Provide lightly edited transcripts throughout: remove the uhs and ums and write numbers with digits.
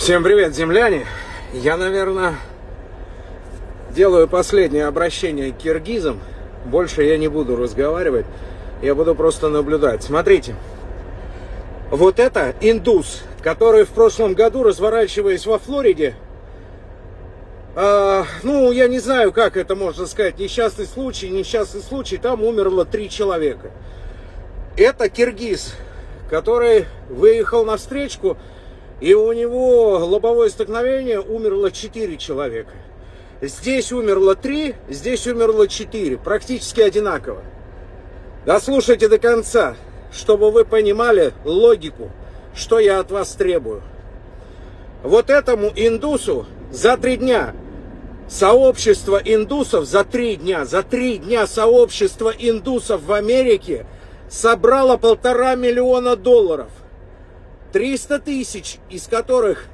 Всем привет, земляне! Я, наверное, делаю последнее обращение к киргизам. Больше я не буду разговаривать, я буду просто наблюдать. Смотрите, вот это индус, который в прошлом году, разворачиваясь во Флориде, я не знаю, как это можно сказать, несчастный случай, там умерло 3 человека. Это киргиз, который выехал на встречку, и у него лобовое столкновение, умерло 4 человека. Здесь умерло 3, здесь умерло 4, практически одинаково. Дослушайте до конца, чтобы вы понимали логику, что я от вас требую. Вот этому индусу за 3 дня сообщество индусов, за 3 дня сообщество индусов в Америке собрало $1,5 миллиона. 300 тысяч, из которых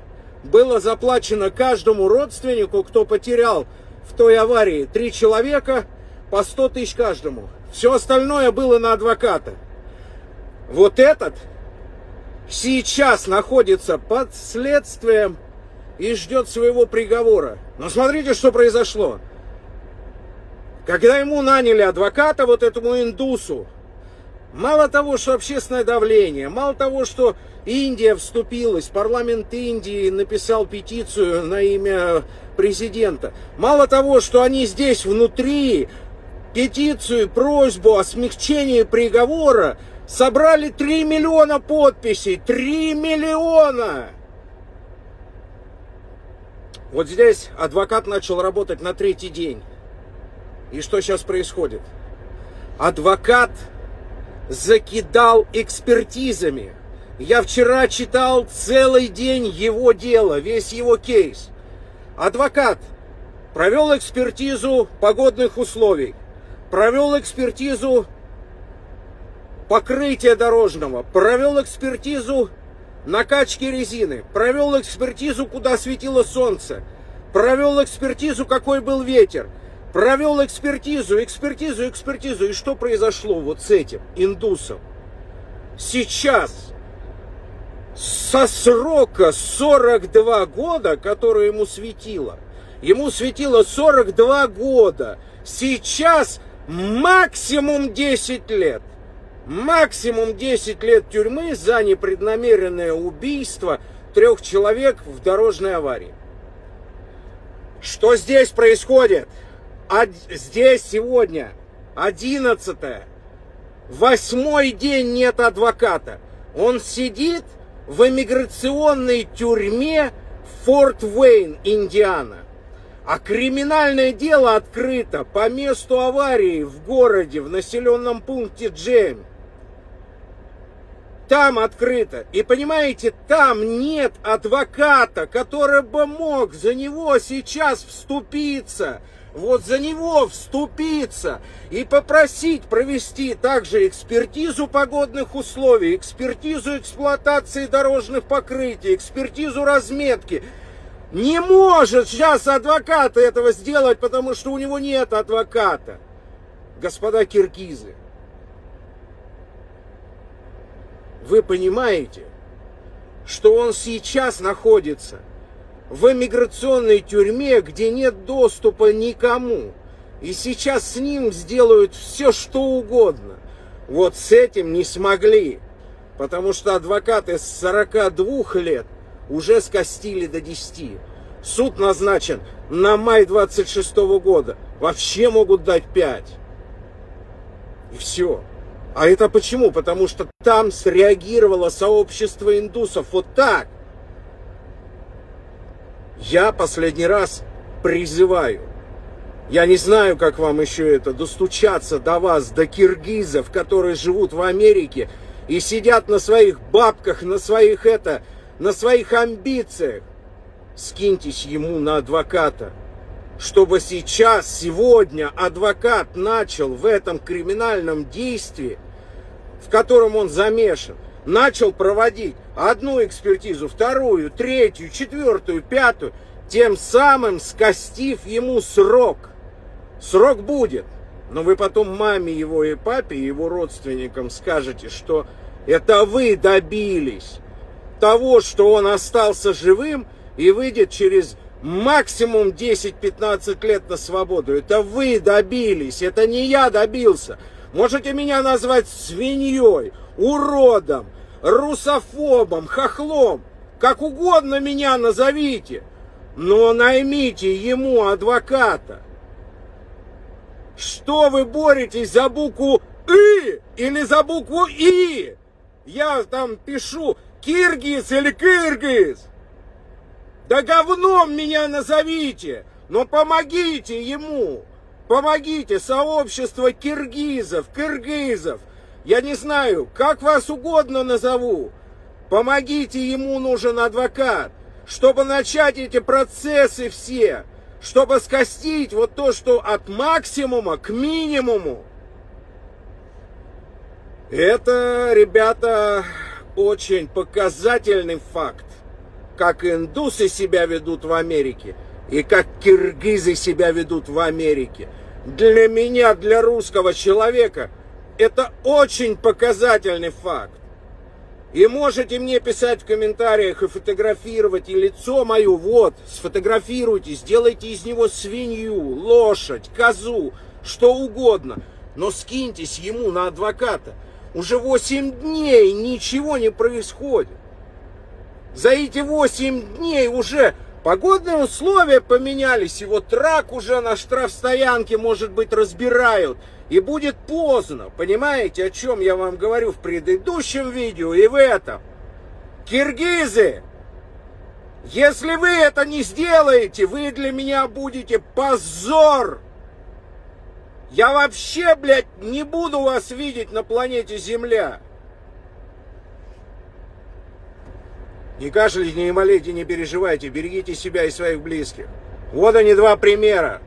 было заплачено каждому родственнику, кто потерял в той аварии 3 человека, по 100 тысяч каждому. Все остальное было на адвоката. Вот этот сейчас находится под следствием и ждет своего приговора. Но смотрите, что произошло. Когда ему наняли адвоката, вот этому индусу, мало того, что общественное давление, мало того, что Индия вступилась, парламент Индии написал петицию на имя президента, мало того, что они здесь внутри петицию, просьбу о смягчении приговора собрали 3 миллиона подписей. 3 миллиона! Вот здесь адвокат начал работать на 3-й день. И что сейчас происходит? Адвокат закидал экспертизами. Я вчера читал целый день его дело, весь его кейс. Адвокат провел экспертизу погодных условий, провел экспертизу покрытия дорожного, провел экспертизу накачки резины, провел экспертизу, куда светило солнце, провел экспертизу, какой был ветер, провел экспертизу. И что произошло вот с этим индусом? Сейчас со срока 42 года, которое ему светило 42 года, сейчас максимум 10 лет. Максимум 10 лет тюрьмы за непреднамеренное убийство 3 человек в дорожной аварии. Что здесь происходит? Здесь сегодня 11-е, 8-й день нет адвоката. Он сидит в иммиграционной тюрьме Форт Уэйн, Индиана. А криминальное дело открыто по месту аварии в городе, в населенном пункте Джейм. Там открыто. И понимаете, там нет адвоката, который бы мог за него сейчас вступиться. Вот за него вступиться и попросить провести также экспертизу погодных условий, экспертизу эксплуатации дорожных покрытий, экспертизу разметки. Не может сейчас адвокат этого сделать, потому что у него нет адвоката. Господа киргизы, вы понимаете, что он сейчас находится в иммиграционной тюрьме, где нет доступа никому. И сейчас с ним сделают все, что угодно. Вот с этим не смогли. Потому что адвокаты с 42 лет уже скостили до 10. Суд назначен на май 26 года. Вообще могут дать 5. И все. А это почему? Потому что там среагировало сообщество индусов вот так. Я последний раз призываю, я не знаю, как вам еще это, достучаться до вас, до киргизов, которые живут в Америке и сидят на своих бабках, на своих амбициях. Скиньтесь ему на адвоката, чтобы сейчас, сегодня адвокат начал в этом криминальном действии, в котором он замешан, начал проводить одну экспертизу, вторую, третью, четвертую, пятую, тем самым скостив ему срок. Срок будет, но вы потом маме его и папе, и его родственникам скажете, что это вы добились того, что он остался живым и выйдет через максимум 10-15 лет на свободу. Это вы добились, это не я добился. Можете меня назвать свиньей, уродом, русофобом, хохлом. Как угодно меня назовите, но наймите ему адвоката. Что вы боретесь за букву «И» или за букву «И»? Я там пишу «Киргиз» или «Кыргыз». Да говном меня назовите, но помогите ему. Помогите, сообщество киргизов, кыргызов. Я не знаю, как вас угодно назову. Помогите, ему нужен адвокат, чтобы начать эти процессы все, чтобы скостить вот то, что от максимума к минимуму. Это, ребята, очень показательный факт, как индусы себя ведут в Америке и как киргизы себя ведут в Америке. Для меня, для русского человека, это очень показательный факт. И можете мне писать в комментариях и фотографировать и лицо мое, вот, сфотографируйте, сделайте из него свинью, лошадь, козу, что угодно, но скиньтесь ему на адвоката. Уже 8 дней ничего не происходит. За эти 8 дней уже погодные условия поменялись, и вот трак уже на штрафстоянке, может быть, разбирают. И будет поздно, понимаете, о чем я вам говорю в предыдущем видео и в этом. Киргизы, если вы это не сделаете, вы для меня будете позор. Я вообще, блядь, не буду вас видеть на планете Земля. Не кашляйте, не молите, не переживайте, берегите себя и своих близких. Вот они, два примера.